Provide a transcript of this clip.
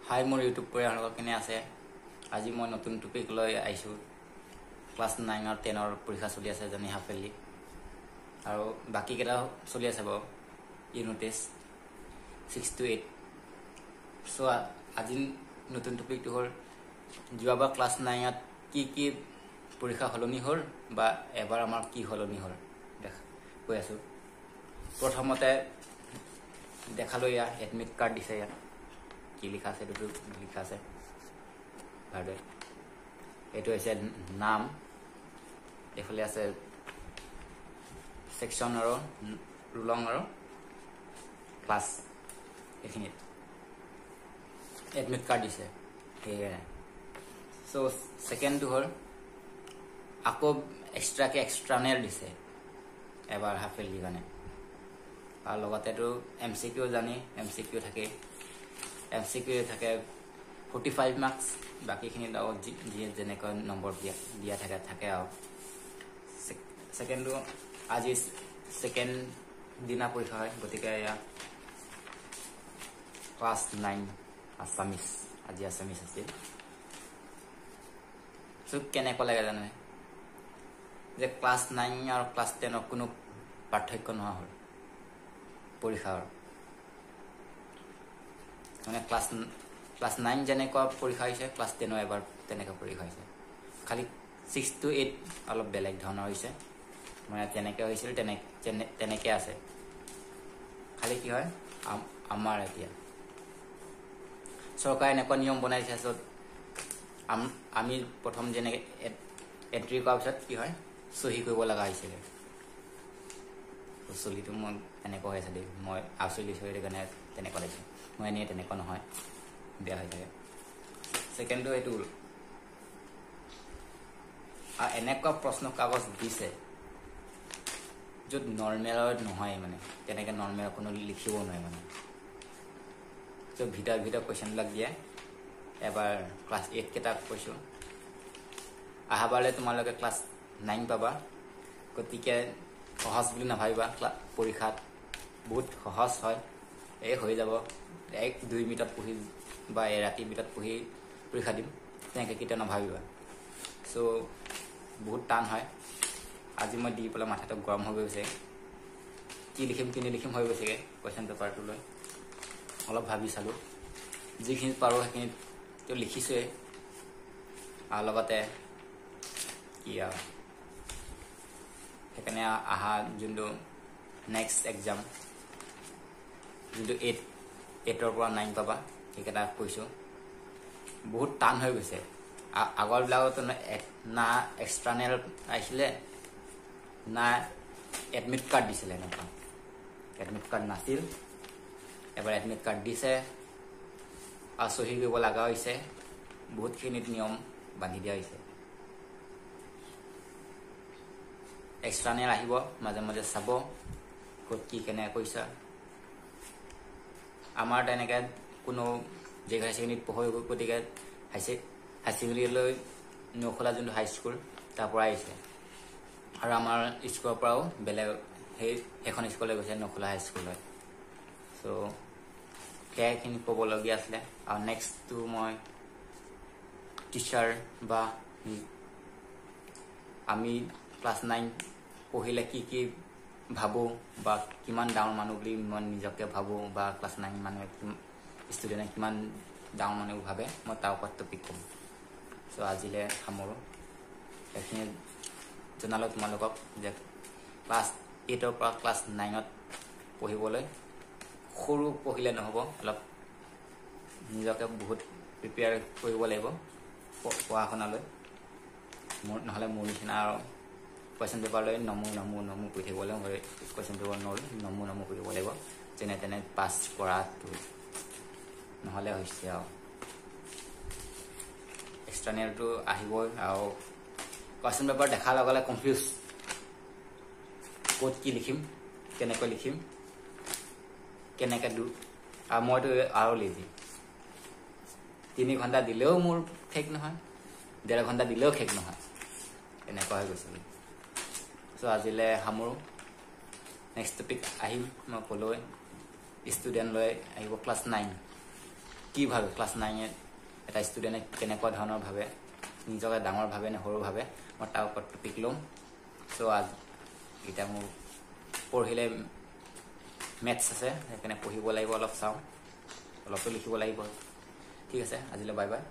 হাই মোৰ ইউটিউব পৰিয়ালৰ কেনে আছে আজি মই নতুন টপিক লৈ আইছো ক্লাছ 9 আৰু 10 ৰ পৰীক্ষা চলি আছে জানি হাফেলি আৰু বাকি কেটা চলি আছে বাৰু ইউনিট টেষ্ট 6 to 8 সো আজি নতুন টপিকটো হ'ল যোৱাবাৰ ক্লাছ 9 ত কি পৰীক্ষা হলনি হ'ল বা এবাৰ আমাৰ কি হলনি হ'ল দেখ কৈ আছো প্ৰথমতে দেখালো ইয়া এডমিট কাৰ্ড দিছে ইয়া কি লিখা আছে দুটো লিখা আছে ভাবে এটো আছে নাম এফালে আছে সেকশন আৰু ৰুলং আৰু ক্লাছ এখিনি এডমিট কাৰ্ড দিছে হেয়া সো সেকেন্ড টু হ'ল আকৌ এক্সট্ৰানেল দিছে এবাৰ হাফেলি গানে আৰু লগতেটো এমসিকিউ জানি এমসিকিউ থাকে এমসিকিউ থাকে 45 মাৰ্কস বাকিখিনি দাও যেনেকৈ নম্বৰ দিয়া থাকে আৰু সেকেন্ড আজি সেকেন্ড দিনা পৰীক্ষা হয় গতিকে ক্লাছ 9 আসামিস আজি আসামিস আছে সো কেনেকৈ লাগে জানে যে ক্লাছ 9 আৰু ক্লাছ 10 ৰ কোনো পাৰ্থক্য নহয় হ'ল পৰীক্ষাৰ মানে ক্লাছ 9 যেনেকুৱা পৰীক্ষা হৈছে ক্লাছ 10 এবাৰ তেনেকা পৰীক্ষা হৈছে খালি 6 to 8 অলপ বেলেগ ধৰণৰ হৈছে মানে তেনেকে হৈছিল তেনেকে আছে খালি কি হয় আমাৰ এতিয়া চৰকাৰে এনেকুৱা নিয়ম বনাইছে সো আমি প্ৰথম যেনে এন্ট্ৰি কৰাৰ পিছত কি হয় সহি কৰিব লগা হৈছিল চলিটো মই এনেকুৱা হৈছে দেই মই আচলি চলি কাৰণে তেনেকুৱা লাগিছে মই এনে তেনেকুৱা নহয় বেয়া হৈ থাকে সেকেন্ড এইটো এনেকুৱা প্ৰশ্ন কাগজ দিছে য'ত নৰ্মেল নহয় মানে তেনেকে নৰ্মেল কোনো লিখিব নোৱাৰে মানে তো ভিডিঅ কোৱেশ্চন লাগ দিয়ে এবাৰ ক্লাছ 8 কেটা কৈছো আহাবাৰলে তোমালোকে ক্লাছ 9 পাবা গতিকে সহজ বুলি নাভাবিবা পৰীক্ষাত বহুত সহজ হয় এই হৈ যাব 1-2 মিনিটত পঢ়ি বা ৰাতি ভিতৰত পঢ়ি পৰীক্ষা দিম তেনেকৈ কিটা নাভাবিবা সো বহুত টান হয় আজি মই দি পেলাই মাথাটো গৰম হৈ গৈছে কি লিখিম হৈ গৈছে কোৱেশ্চন পেপাৰটো লৈ অলপ ভাবি চালো যিখিনি পাৰো সেইখিনি তো লিখিছে আৰু লগতে কি সেইকাৰণে আহা যোনটো নেক্সট এক্সাম যোনটো 8 পৰা 9 পাবা সেইকেইটা কৈছো বহুত টান হৈ গৈছে আগৰ বিলাকত না এক্সট্ৰানেল আহিছিলে না এডমিট কাৰ্ড দিছিলে এনেকুৱা এডমিট কাৰ্ড নাছিল এবাৰ এডমিট কাৰ্ড দিছে আৰু সহি কৰিব লগা হৈছে বহুতখিনিত নিয়ম বান্ধি দিয়া হৈছে এক্সট্ৰানেল আহিব মাজে মাজে চাব ক'ত কি কেনে কৈছা আমাৰ তেনেকে কোনো জেগা শ্ৰেণীত পঢ়ি গতিকে হাই ছেকেণ্ডেৰীলৈ নখলা যোনটো হাই স্কুল তাৰ পৰা আহিছে আৰু আমাৰ স্কুলৰ পৰাও বেলেগ সেইখন স্কুললৈ গৈছে নখলা হাই স্কুললৈ সো সেইখিনি ক'বলগীয়া আছিলে আৰু নেক্সটটো মই টিচাৰ বা আমি ক্লাছ 9 পঢ়িলে কি ভাবো বা কিমান ডাঙৰ মানুহ বুলি মই নিজকে ভাবো বা ক্লাছ 9 মানুহে ষ্টুডেণ্টে কিমান ডাঙৰ মানুহ ভাবে মই তাৰ ওপৰত টপিক ক'ম সো আজিলে সামৰো এইখিনি জনালো তোমালোকক যে ক্লাছ 8 পৰা ক্লাছ 9 ত পঢ়িবলৈ সৰু পঢ়িলে নহ'ব অলপ নিজকে বহুত প্ৰিপেয়াৰ কৰিব লাগিব পঢ়া শুনালৈ নহ'লে মোৰ নিচিনা আৰু কোৱেশ্চন পেপাৰ লৈ নমু কৰি থাকিব লাগিব কোৱেশ্চন পেপাৰ নমু কৰিব লাগিব যেনে তেনে পাছ কৰাটো নহ'লে হৈছে আৰু এক্সট্ৰানেলটো আহিবই আৰু কোৱেশ্চন পেপাৰ দেখাৰ লগে লগে কনফিউজ ক'ত কি লিখিম কেনেকৈ লিখিম কেনেকৈ আৰু মইতো আৰু লেজি 3 ঘণ্টা দিলেও মোৰ ঠিক নহয় 1.5 ঘণ্টা দিলেও ঠিক নহয় এনেকুৱা হৈ গৈছে সো আজিলে সামৰো নেক্সট টপিক আহিম মই ক'লৈ ষ্টুডেণ্ট লৈ আহিব ক্লাছ 9 কি ভাবে ক্লাছ 9 এটা ষ্টুডেণ্টে কেনেকুৱা ধৰণৰ ভাবে নিজকে ডাঙৰ ভাবে নে সৰু ভাবে মই তাৰ ওপৰত টপিক ল'ম সো আজ এটা মোৰ পঢ়িলে মেথছ আছে সেইকাৰণে পঢ়িব লাগিব অলপ চাওঁ অলপটো লিখিব লাগিব ঠিক আছে আজিলৈ বাই বাই